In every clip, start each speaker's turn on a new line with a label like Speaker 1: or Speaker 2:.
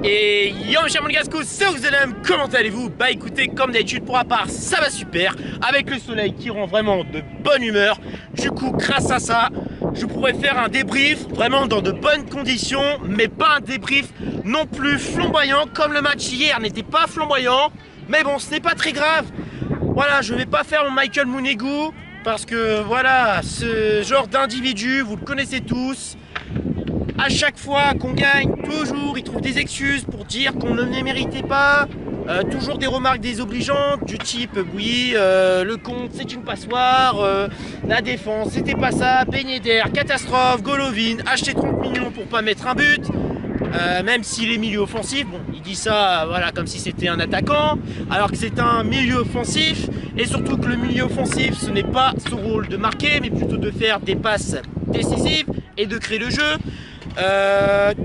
Speaker 1: Et yo mes chers monégascous, c'est Oxelem, comment allez-vous? Bah écoutez, comme d'habitude pour ma part, ça va super, avec le soleil qui rend vraiment de bonne humeur. Du coup, grâce à ça, je pourrais faire un débrief vraiment dans de bonnes conditions, mais pas un débrief non plus flamboyant, comme le match hier n'était pas flamboyant. Mais bon, ce n'est pas très grave. Voilà, je vais pas faire mon Michael Mounegou, parce que voilà, ce genre d'individu, vous le connaissez tous. À chaque fois qu'on gagne, toujours, il trouve des excuses pour dire qu'on ne les méritait pas. Toujours des remarques désobligeantes du type oui, le compte c'est une passoire, la défense c'était pas ça, Ben Yedder, catastrophe, Golovin, acheter 30 millions pour pas mettre un but. Même s'il est milieu offensif, bon, il dit ça voilà, comme si c'était un attaquant, alors que c'est un milieu offensif, et surtout que le milieu offensif, ce n'est pas son rôle de marquer, mais plutôt de faire des passes décisives et de créer le jeu.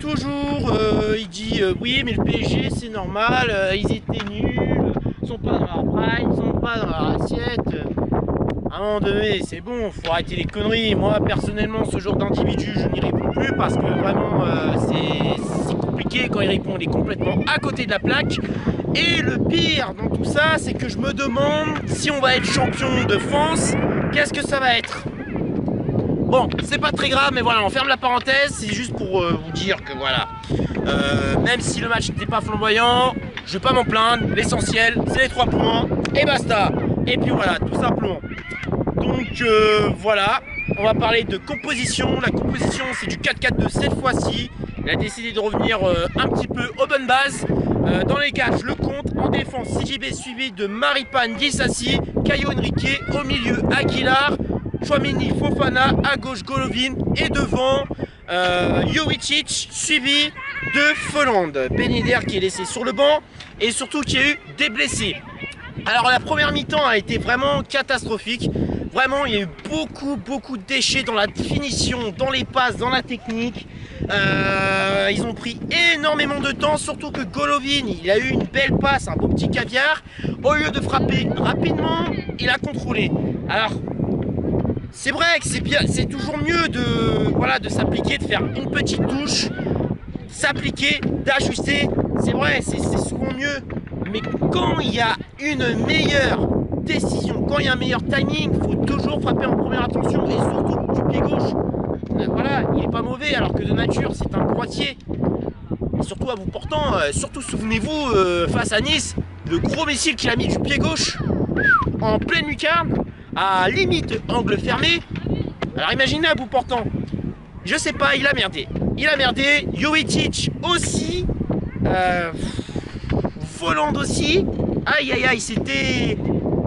Speaker 1: Toujours, il dit oui, mais le PSG c'est normal, ils étaient nuls, ils sont pas dans leur prime, ils sont pas dans leur assiette. À un moment donné, c'est bon, faut arrêter les conneries. Moi, personnellement, ce genre d'individu, je n'y réponds plus parce que vraiment, c'est compliqué quand il répond. Il est complètement à côté de la plaque. Et le pire dans tout ça, c'est que je me demande si on va être champion de France, qu'est-ce que ça va être? Bon, c'est pas très grave, mais voilà, on ferme la parenthèse. C'est juste pour vous dire que voilà, même si le match n'était pas flamboyant, je vais pas m'en plaindre. L'essentiel, c'est les 3 points et basta. Et puis voilà, tout simplement. Donc voilà, on va parler de composition. La composition, c'est du 4-4-2 cette fois-ci. Il a décidé de revenir un petit peu aux bonnes bases. Dans les cages, le compte. En défense, CJB suivi de Maripane Dissassi, Caio Henrique. Au milieu, Aguilar, Chouameni, Fofana. À gauche, Golovin. Et devant, Jovicic, suivi de Folland. Ben Yedder qui est laissé sur le banc. Et surtout qui a eu des blessés. Alors la première mi-temps a été vraiment catastrophique. Vraiment, il y a eu beaucoup de déchets dans la finition, dans les passes, dans la technique. Ils ont pris énormément de temps, surtout que Golovin, il a eu une belle passe, un beau petit caviar. Au lieu de frapper rapidement, il a contrôlé. Alors, c'est vrai que c'est bien, c'est toujours mieux de, voilà, de s'appliquer, de faire une petite touche, s'appliquer, d'ajuster. C'est vrai, c'est souvent mieux. Mais quand il y a une meilleure décision, quand il y a un meilleur timing, il faut toujours frapper en première intention et surtout du pied gauche. Voilà, il n'est pas mauvais alors que de nature c'est un droitier. Et surtout à vous portant, surtout souvenez-vous face à Nice, le gros missile qu'il a mis du pied gauche en pleine lucarne, à limite angle fermé. Alors imaginez à vous portant, je sais pas, il a merdé. Il a merdé, Jovicic aussi. Folland aussi, aïe aïe aïe, c'était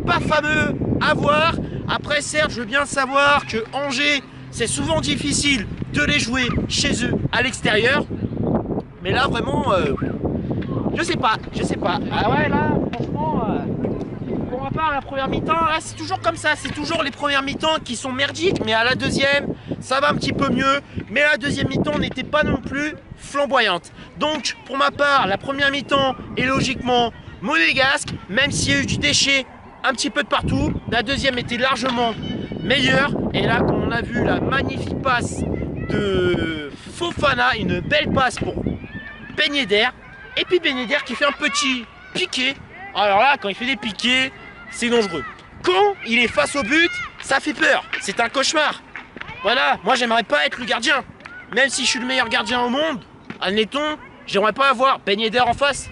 Speaker 1: pas fameux à voir. Après certes, je veux bien savoir que Angers, c'est souvent difficile de les jouer chez eux à l'extérieur. Mais là vraiment, je sais pas. Ah ouais là, franchement, pour ma part, la première mi-temps, là c'est toujours comme ça. C'est toujours les premières mi-temps qui sont merdiques. Mais à la deuxième, ça va un petit peu mieux. Mais la deuxième mi-temps n'était pas non plus flamboyante. Donc pour ma part, la première mi-temps est logiquement monégasque, même s'il y a eu du déchet un petit peu de partout. La deuxième était largement meilleure. Et là, comme on a vu la magnifique passe de Fofana, une belle passe pour Ben Yedder. Et puis Ben Yedder qui fait un petit piqué. Alors là, quand il fait des piqués, c'est dangereux. Quand il est face au but, ça fait peur. C'est un cauchemar. Voilà, moi j'aimerais pas être le gardien. Même si je suis le meilleur gardien au monde, admettons, j'aimerais pas avoir Ben Yedder en face.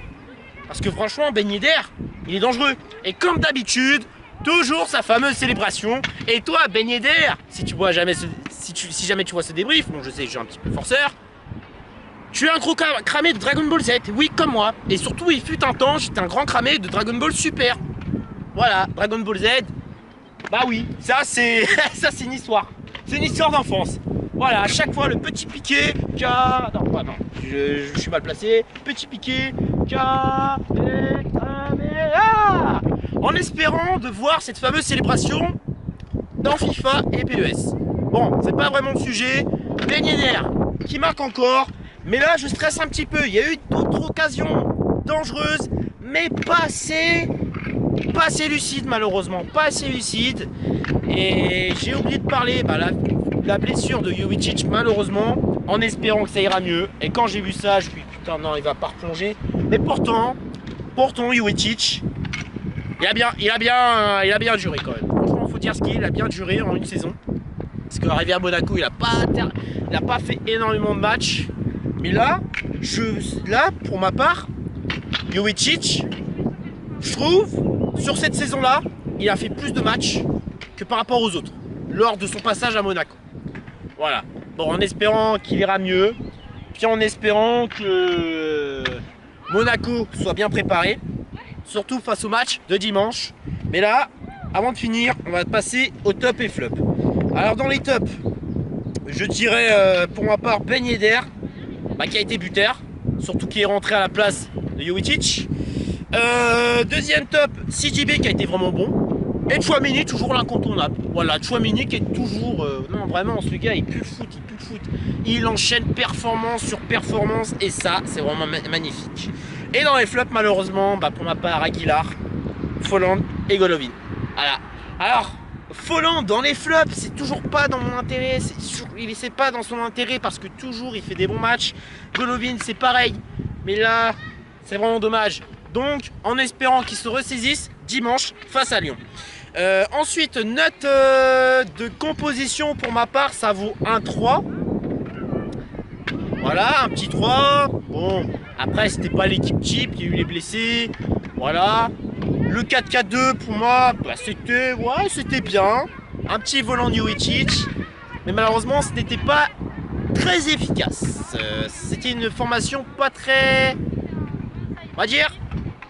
Speaker 1: Parce que franchement, Ben Yedder, il est dangereux. Et comme d'habitude, toujours sa fameuse célébration. Et toi, Ben Yedder, si jamais tu vois ce débrief, bon je sais que je suis un petit peu forceur, tu es un gros cramé de Dragon Ball Z, oui comme moi. Et surtout, il fut un temps, j'étais un grand cramé de Dragon Ball Super. Voilà, Dragon Ball Z, bah oui, ça c'est ça c'est une histoire. C'est une histoire d'enfance. Voilà, à chaque fois le petit piqué, non, je suis mal placé. Petit piqué, en espérant de voir cette fameuse célébration dans FIFA et PES. Bon, c'est pas vraiment le sujet. Ben Yedder qui marque encore, mais là je stresse un petit peu. Il y a eu d'autres occasions dangereuses, mais pas assez lucide malheureusement, pas assez lucide. Et j'ai oublié de parler, la blessure de Jovicic malheureusement, en espérant que ça ira mieux. Et quand j'ai vu ça, je suis putain, non, il va pas replonger. Mais pourtant Jovetic, il a bien duré quand même. Franchement, faut dire ce qu'il a bien duré en une saison. Parce qu'arrivé à Monaco, il a pas fait énormément de matchs. Mais là, pour ma part, Jovetic, je trouve, sur cette saison-là, il a fait plus de matchs que par rapport aux autres, lors de son passage à Monaco. Voilà. Bon, en espérant qu'il ira mieux, puis en espérant que Monaco soit bien préparé, surtout face au match de dimanche. Mais là, avant de finir, on va passer au top et flop. Alors dans les tops, je dirais pour ma part Ben Yedder, qui a été buteur, surtout qui est rentré à la place de Jovetic. Deuxième top, CJB qui a été vraiment bon. Et Tchouaméni, toujours l'incontournable. Voilà, Tchouaméni qui est toujours... non, vraiment, ce gars, il pue le foot, il enchaîne performance sur performance, et ça, c'est vraiment magnifique. Et dans les flops, malheureusement, pour ma part, Aguilar, Folland et Golovin. Voilà. Alors, Folland dans les flops, c'est toujours pas dans mon intérêt, c'est pas dans son intérêt parce que toujours il fait des bons matchs. Golovin, c'est pareil, mais là, c'est vraiment dommage. Donc, en espérant qu'il se ressaisisse dimanche face à Lyon. Ensuite, note de composition pour ma part, ça vaut un 3. Voilà, un petit 3. Bon, après, c'était pas l'équipe type, il y a eu les blessés. Voilà. Le 4-4-2 pour moi, c'était bien. Un petit volant Jovetic. Mais malheureusement, ce n'était pas très efficace. C'était une formation pas très... On va dire...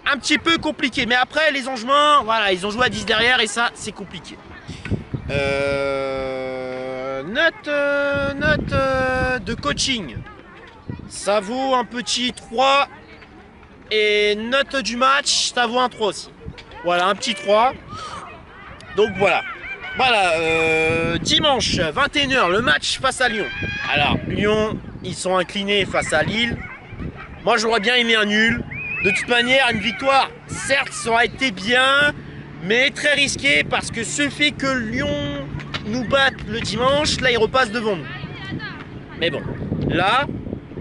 Speaker 1: un petit peu compliqué, mais après les Angevins, voilà, ils ont joué à 10 derrière et ça c'est compliqué. Note de coaching, ça vaut un petit 3, et note du match, ça vaut un 3 aussi. Voilà, un petit 3. Donc voilà. Dimanche 21h, le match face à Lyon. Alors Lyon, ils sont inclinés face à Lille. Moi j'aurais bien aimé un nul. De toute manière, une victoire, certes, ça aurait été bien, mais très risqué parce que suffit que Lyon nous batte le dimanche, là, il repasse devant nous. Mais bon, là,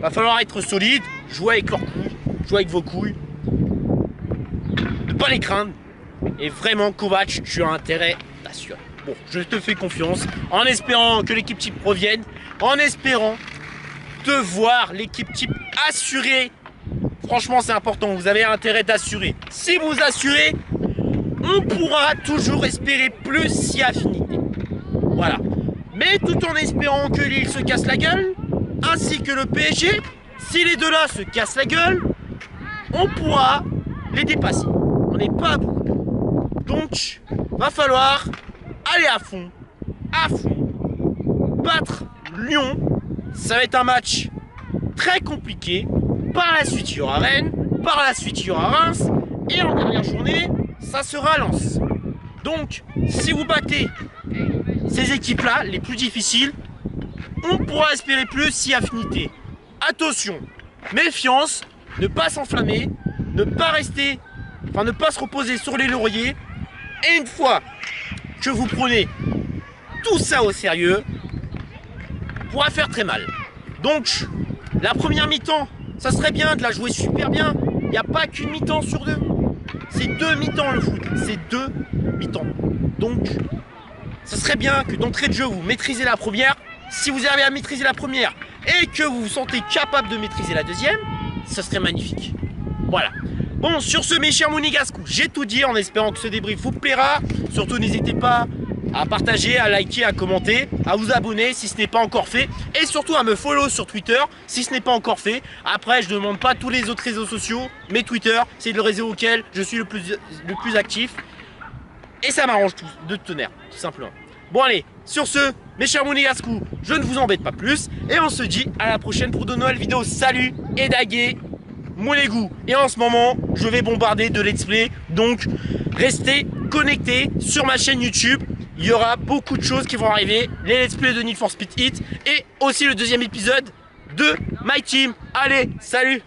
Speaker 1: va falloir être solide, jouer avec leurs couilles, jouer avec vos couilles, ne pas les craindre. Et vraiment, Kovac, tu as intérêt d'assurer. Bon, je te fais confiance, en espérant que l'équipe type revienne, en espérant de voir l'équipe type assurée. Franchement, c'est important, vous avez intérêt d'assurer. Si vous assurez, on pourra toujours espérer plus si affinité. Voilà. Mais tout en espérant que Lille se casse la gueule, ainsi que le PSG, si les deux là se cassent la gueule, on pourra les dépasser. On n'est pas à bout. Donc, va falloir aller à fond, battre Lyon. Ça va être un match très compliqué. Par la suite, il y aura Rennes, par la suite, il y aura Reims, et en dernière journée, ça sera Lens. Donc, si vous battez ces équipes-là, les plus difficiles, on pourra espérer plus si affinité. Attention, méfiance, ne pas s'enflammer, ne pas se reposer sur les lauriers. Et une fois que vous prenez tout ça au sérieux, pourra faire très mal. Donc, la première mi-temps, ça serait bien de la jouer super bien. Il n'y a pas qu'une mi-temps sur deux. C'est 2 mi-temps le foot. C'est 2 mi-temps. Donc, ça serait bien que d'entrée de jeu, vous maîtrisez la première. Si vous arrivez à maîtriser la première et que vous vous sentez capable de maîtriser la deuxième, ça serait magnifique. Voilà. Bon, sur ce, mes chers Monégasques, j'ai tout dit en espérant que ce débrief vous plaira. Surtout, n'hésitez pas à partager, à liker, à commenter, à vous abonner si ce n'est pas encore fait. Et surtout à me follow sur Twitter si ce n'est pas encore fait. Après, je ne demande pas tous les autres réseaux sociaux, mais Twitter, c'est le réseau auquel je suis le plus actif. Et ça m'arrange de tenir, tout simplement. Bon allez, sur ce, mes chers Monégasques, je ne vous embête pas plus. Et on se dit à la prochaine pour de nouvelles vidéos. Salut et dagué, Monégou. Et en ce moment, je vais bombarder de let's play. Donc, restez connectés sur ma chaîne YouTube. Il y aura beaucoup de choses qui vont arriver. Les let's play de Need for Speed Heat. Et aussi le deuxième épisode de My Team. Allez, salut!